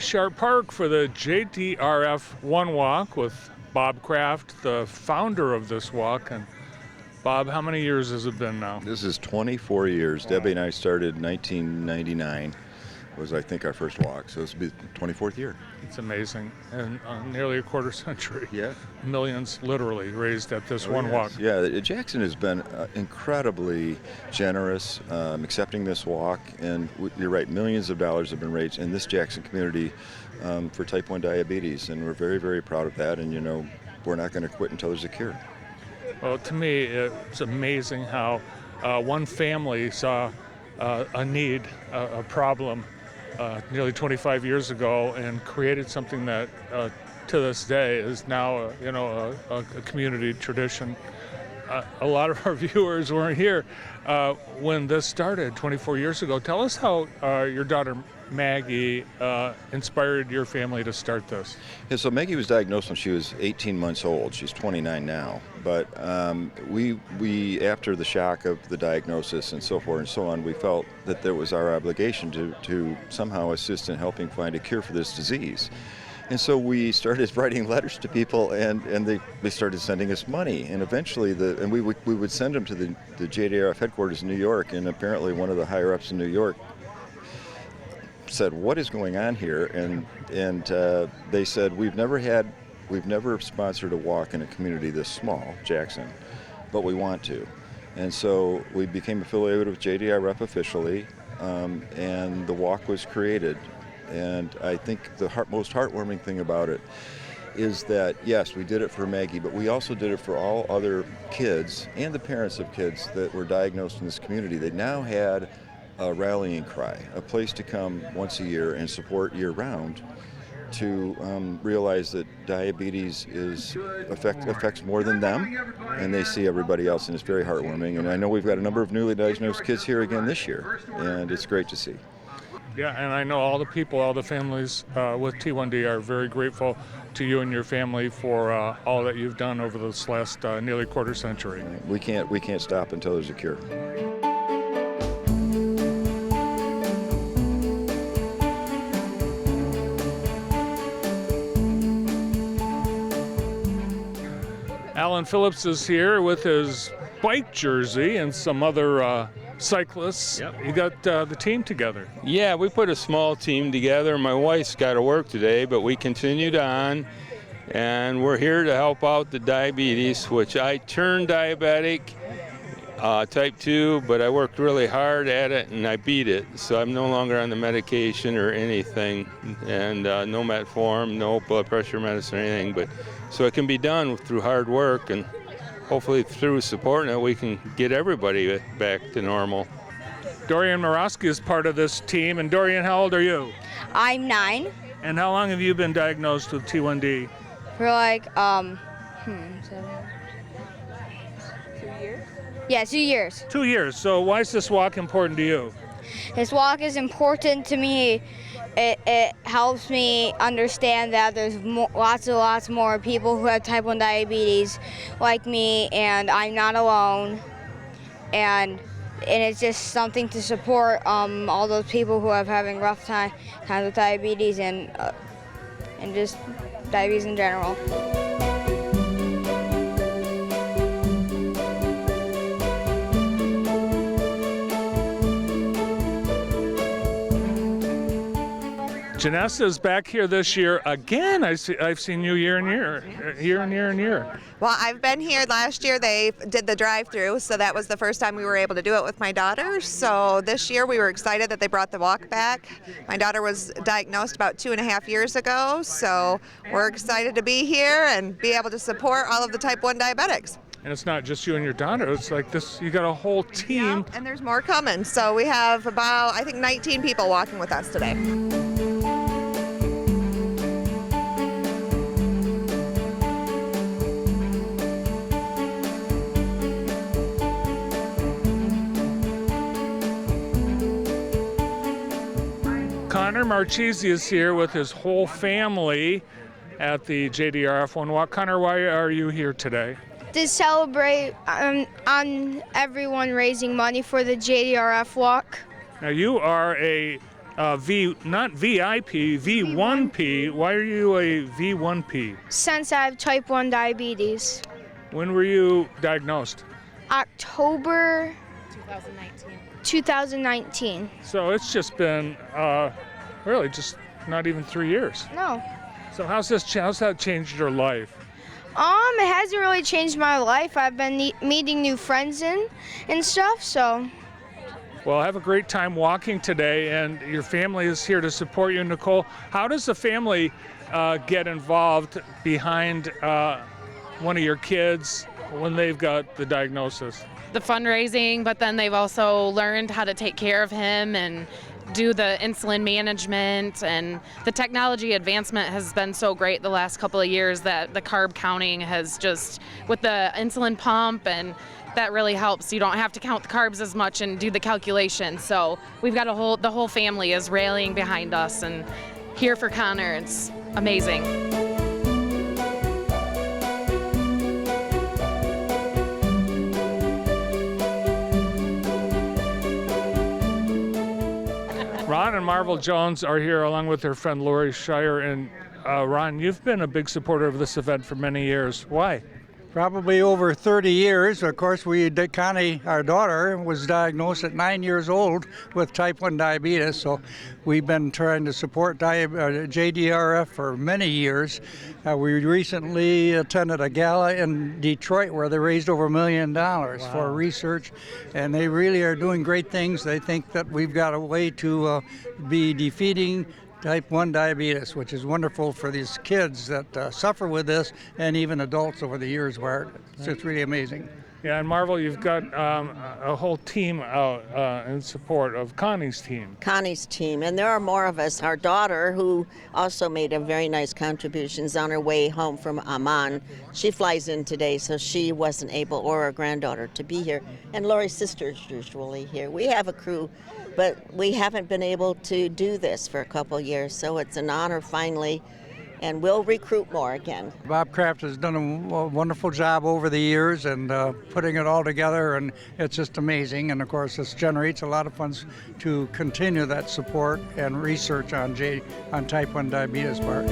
Sharp Park for the JDRF One Walk with Bob Kraft, the founder of this walk. And Bob, how many years has it been now? This is 24 years. Wow. Debbie and I started in 1999. Was, I think, our first walk. So this will be the 24th year. It's amazing. And nearly a quarter century. Yeah. Millions literally raised at this one walk. Yeah, Jackson has been incredibly generous accepting this walk. And you're right, millions of dollars have been raised in this Jackson community for type 1 diabetes. And we're very, very proud of that. And, you know, we're not going to quit until there's a cure. Well, to me, it's amazing how one family saw a need, a problem, nearly 25 years ago, and created something that, to this day, is now, a community tradition. A lot of our viewers weren't here when this started 24 years ago. Tell us how your daughter Maggie inspired your family to start this. Yeah, so Maggie was diagnosed when she was 18 months old. She's 29 now. But we after the shock of the diagnosis and so forth and so on, we felt that there was our obligation to somehow assist in helping find a cure for this disease. And so we started writing letters to people, and they started sending us money. And eventually, we would send them to the JDRF headquarters in New York, and apparently one of the higher-ups in New York said, "What is going on here?" And they said, we've never sponsored a walk in a community this small, Jackson, but we want to. And so we became affiliated with JDRF officially, and the walk was created. And I think the most heartwarming thing about it is that, yes, we did it for Maggie, but we also did it for all other kids and the parents of kids that were diagnosed in this community. They now had a rallying cry, a place to come once a year and support year-round to realize that diabetes affects more than them, and they see everybody else, and it's very heartwarming. And I know we've got a number of newly diagnosed kids here again this year, and it's great to see. Yeah, and I know all the people, all the families with T1D are very grateful to you and your family for all that you've done over this last nearly quarter century. We can't stop until there's a cure. Alan Phillips is here with his bike jersey and some other cyclists. Yep. You got the team together. Yeah, we put a small team together. My wife's got to work today, but we continued on, and we're here to help out the diabetes, which I turned diabetic, type 2, but I worked really hard at it, and I beat it. So I'm no longer on the medication or anything, and no metformin, no blood pressure medicine or anything. But so it can be done through hard work, and hopefully through supporting it, we can get everybody back to normal. Dorian Marchese is part of this team. And Dorian, how old are you? I'm 9. And how long have you been diagnosed with T1D? For like, 2 years? Yeah, 2 years. 2 years. So why is this walk important to you? This walk is important to me. It helps me understand that there's lots more people who have type 1 diabetes like me, and I'm not alone. And it's just something to support all those people who are having rough times with diabetes and just diabetes in general. Janessa is back here this year again. I've seen you year and year. Well, I've been here last year. They did the drive-through, so that was the first time we were able to do it with my daughter. So this year we were excited that they brought the walk back. My daughter was diagnosed about 2.5 years ago, so we're excited to be here and be able to support all of the type 1 diabetics. And it's not just you and your daughter. It's like this, you got a whole team. Yep, and there's more coming. So we have about, I think, 19 people walking with us today. Marchese is here with his whole family at the JDRF One Walk. Connor, why are you here today? To celebrate on everyone raising money for the JDRF walk. Now you are a not VIP, V1P. Why are you a V1P? Since I have type 1 diabetes. When were you diagnosed? October 2019. So it's just been really just not even 3 years. No. So how's that changed your life? It hasn't really changed my life. I've been meeting new friends and stuff, so. Well, have a great time walking today, and your family is here to support you, Nicole. How does the family get involved behind one of your kids when they've got the diagnosis? The fundraising, but then they've also learned how to take care of him and do the insulin management, and the technology advancement has been so great the last couple of years that the carb counting has just, with the insulin pump, and that really helps. You don't have to count the carbs as much and do the calculation. So we've got the whole family is rallying behind us and here for Connor. It's amazing. Ron and Marvel Jones are here along with their friend Lori Shire. And Ron, you've been a big supporter of this event for many years. Why? Probably over 30 years. Of course, Connie, our daughter, was diagnosed at 9 years old with type 1 diabetes. So we've been trying to support JDRF for many years. We recently attended a gala in Detroit where they raised over $1 million for research. And they really are doing great things. They think that we've got a way to be defeating type 1 diabetes, which is wonderful for these kids that suffer with this, and even adults over the years where it's really amazing. Yeah, and Marvel, you've got a whole team out in support of Connie's team. Connie's team, and there are more of us. Our daughter, who also made a very nice contribution, is on her way home from Amman. She flies in today, so she wasn't able, or her granddaughter, to be here. And Lori's sister's usually here. We have a crew, but we haven't been able to do this for a couple years, so it's an honor finally, and we'll recruit more again. Bob Kraft has done a wonderful job over the years and putting it all together, and it's just amazing. And of course, this generates a lot of funds to continue that support and research on type 1 diabetes part.